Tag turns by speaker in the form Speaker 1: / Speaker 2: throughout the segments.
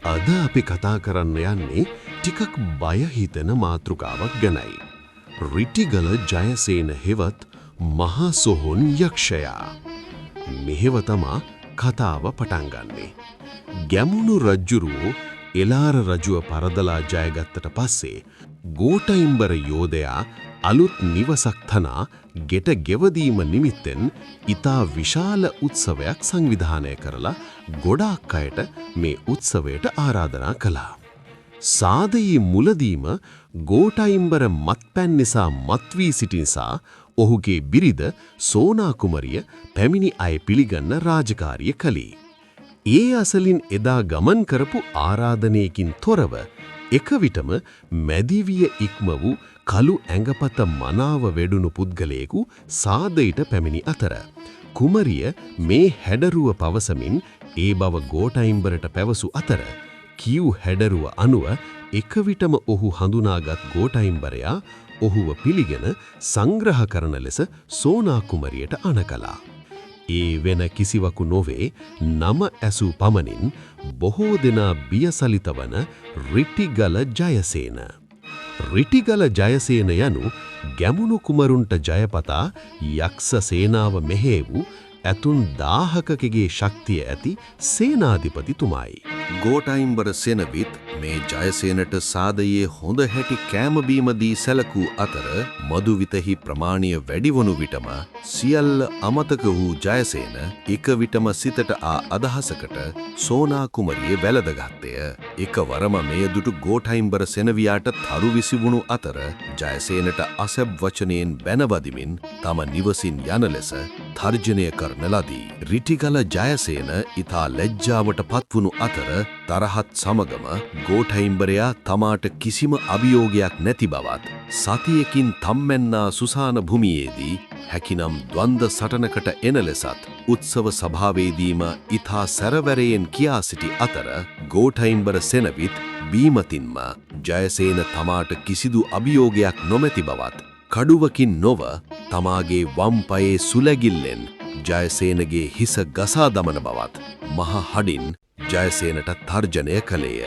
Speaker 1: අද අපි කතා කරන්න යන්නේ ටිකක් බය හිතෙන මාතෘකාවක් ගැනයි. රිටිගල ජයසේන හෙවත් මහා සොහොන් යක්ෂයා. මෙහෙව තමා කතාව පටන් ගන්නේ. ගැමුණු රජ්ජුරුවෝ එලාර රජුව පරදලා ජයගත්තට පස්සේ ගෝඨයිම්බර යෝධයා අලුත් නිවසක් තනා ගෙට ගෙවදීම නිමිත්තෙන් ඉතා විශාල උත්සවයක් සංවිධානය කරලා ගොඩාක් අයට මේ උත්සවයට ආරාධනා කළා. සාදයේ මුලදීම ගෝඨයිම්බර මත්පැන් නිසා මත්වී සිටි නිසා ඔහුගේ බිරිඳ සෝනා කුමරිය පැමිණි අය පිළිගන්න රාජකාරිය කළේ. ඒ අසලින් එදා ගමන් කරපු ආරාධනයකින් තොරව එක විටම මැදිවිය ඉක්ම වූ කළු ඇඟපත මනාව වැඩුණු පුද්ගලයෙකු සාදයට පැමිණි අතර කුමරිය මේ හැඩරුව පවසමින් ඒ බව ගෝඨයිම්බරට පැවසු අතර කියූ හැඩරුව අනුව එක විටම ඔහු හඳුනාගත් ගෝඨයිම්බරයා ඔහුව පිළිගෙන සංග්‍රහ කරන ලෙස සෝනා කුමරියට අණ කළා. ඒ වෙන කිසිවකු නොවේ නම ඇසූ පමණින් බොහෝ දෙනා බියසලිත වන රිටිගල ජයසේන. රිටිගල ජයසේන යනු ගැමුණු කුමරුන්ට ජයපතා යක්ෂ සේනාව මෙහෙවූ ඇතුන් 1000කගේ ශක්තිය ඇති සේනාධිපතිතුමායි.
Speaker 2: ගෝඨයිම්බර සෙනවිත් මේ ජයසේනට සාදයේ හොඳ හැටි කෑම බීම දී සැලකූ අතර මදුවිතෙහි ප්‍රමාණීය වැඩි වනු විටම සියල්ල අමතක වූ ජයසේන එක විටම සිතට ආ අදහසකට සෝනා කුමරිය වැළඳගත්තය. එකවරම මෙය දුටු ගෝඨයිම්බර සෙනවියාට තරු විසිවුණු අතර ජයසේනට අසැබ් වචනයෙන් බැනවදිමින් තම නිවසින් යන ලෙස තර්ජනය කරන ලදී. රිටිගල ජයසේන ඉතා ලැජ්ජාවට පත්වුණු අතර තරහත් සමගම ගෝඨයිම්බරයා තමාට කිසිම අභියෝගයක් නැති බවත් සතියකින් තම්මැන්නා සුසාන භූමියේදී හැකිනම් ද්වන්ද සටනකට එන ලෙසත් උත්සව සභාවේදීම ඉතා සැරවැරයෙන් කියා සිටි අතර ගෝඨයිම්බර සෙනවිත් බීමතින්ම ජයසේන තමාට කිසිදු අභියෝගයක් නොමැති බවත් කඩුවකින් නොව තමාගේ වම් පයේ සුලැගිල්ලෙන් ජයසේනගේ හිස ගසා දමන බවත් මහ හඩින් ජයසේනට තර්ජනය කළේය.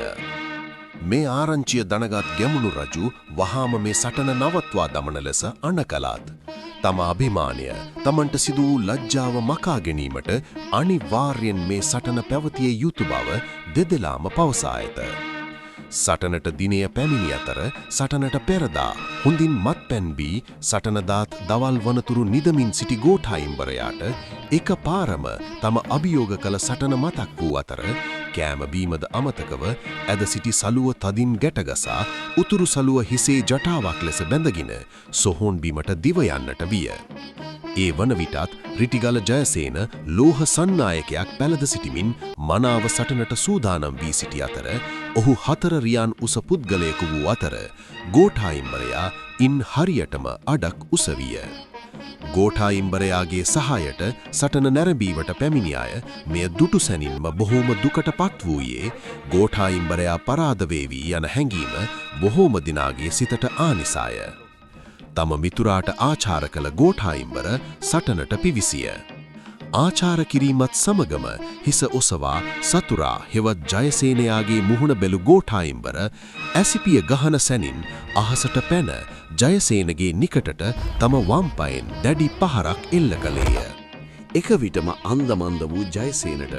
Speaker 2: මේ ආරංචිය දැනගත් ගැමුණු රජු වහාම මේ සටන නවත්වා දමන ලෙස අණ කළාත් තම අභිමානය තමන්ට සිදු වූ ලැජ්ජාව මකා ගැනීමට අනිවාර්යෙන් මේ සටන පැවතිය යුතු බව දෙදෙලාම පවසා ඇත. සටනට දිනය පැමිණි අතර සටනට පෙරදා හොඳින් මත්පැන් බී සටනදාත් දවල් වනතුරු නිදමින් සිටි ගෝඨයිම්බරයාට එක පාරම තම අභියෝග කළ සටන මතක් වූ අතර කෑම බීමද අමතකව ඇද සිටි සලුව තදින් ගැටගසා උතුරු සලුව හිසේ ජටාවක් ලෙස බැඳගෙන සොහොන් බිමට දිව යන්නට විය. ඒ වන විටත් රිටිගල ජයසේන ලෝහ සන්නායකයක් පැළඳ සිටිමින් මනාව සටනට සූදානම් වී සිටි අතර ඔහු 4 රියන් උස පුද්ගලයෙකු වූ අතර ගෝඨයිම්බරයා ඉන් හරියටම අඩක් උස විය. ගෝඨයිම්බරයාගේ සහායට සටන නැරඹීමට පැමිණි අය මෙය දුටු සැනින්ම බොහෝම දුකට පත් වූයේ ගෝඨයිම්බරයා පරාද වේවි යන හැඟීම බොහෝම දිනාගේ සිතට ආනිසාය. තම මිතුරාට ආචාර කළ ගෝඨයිම්බර සටනට පිවිසිය. ආචාර කිරීමත් සමගම හිස ඔසවා සතුරා හෙවත් ජයසේනයාගේ මුහුණ බැලු ගෝඨයිම්බර ඇසිපිය ගහන සැනින් අහසට පැන ජයසේනගේ නිකටට තම වම් පයෙන් දැඩි පහරක් එල්ල කළේය.
Speaker 1: එක විටම අන්දමන්ද වූ ජයසේනට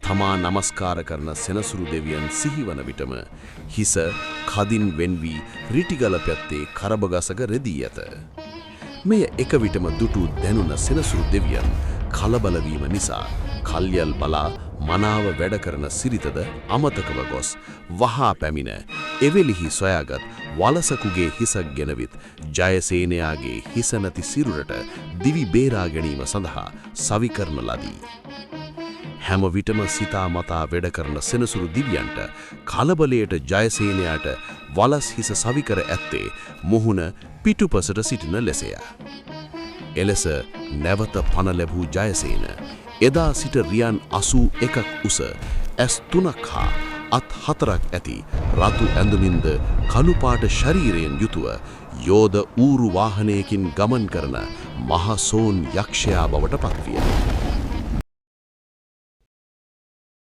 Speaker 1: තමා නමස්කාර කරන සෙනසුරු දෙවියන් සිහිවන විටම හිස කදින් වෙන් වී රිටිගල පැත්තේ කරබගසක රෙදී ඇත. මෙය එක විටම දුටු දැනුන සෙනසුරු දෙවියන් කලබල වීම නිසා කල්යල් බලා මනාව වැඩ කරන සිරිතද අමතකව ගොස් වහා පැමිණ එවෙලිහි සොයාගත් වලසකුගේ හිසක් ගෙනවිත් ජයසේනයාගේ හිස නැති සිරුරට දිවි බේරා ගැනීම සඳහා සවි කරන ලදී. හැම විටම සිතා මතා වැඩ කරන සෙනසුරු දිව්‍යන්ට කලබලයට ජයසේනයාට වලස් හිස සවිකර ඇත්තේ මුහුණ පිටුපසට සිටින ලෙසය. එලෙස නැවත පණ ලැබූ ජයසේන එදා සිට රියන් 81ක් උස ඇස් 3ක් හා අත් 4ක් ඇති රතු ඇඳුමින්ද කළුපාට ශරීරයෙන් යුතුව යෝධ ඌරු වාහනයකින් ගමන් කරන මහ සෝන් යක්ෂයා බවට පත්විය.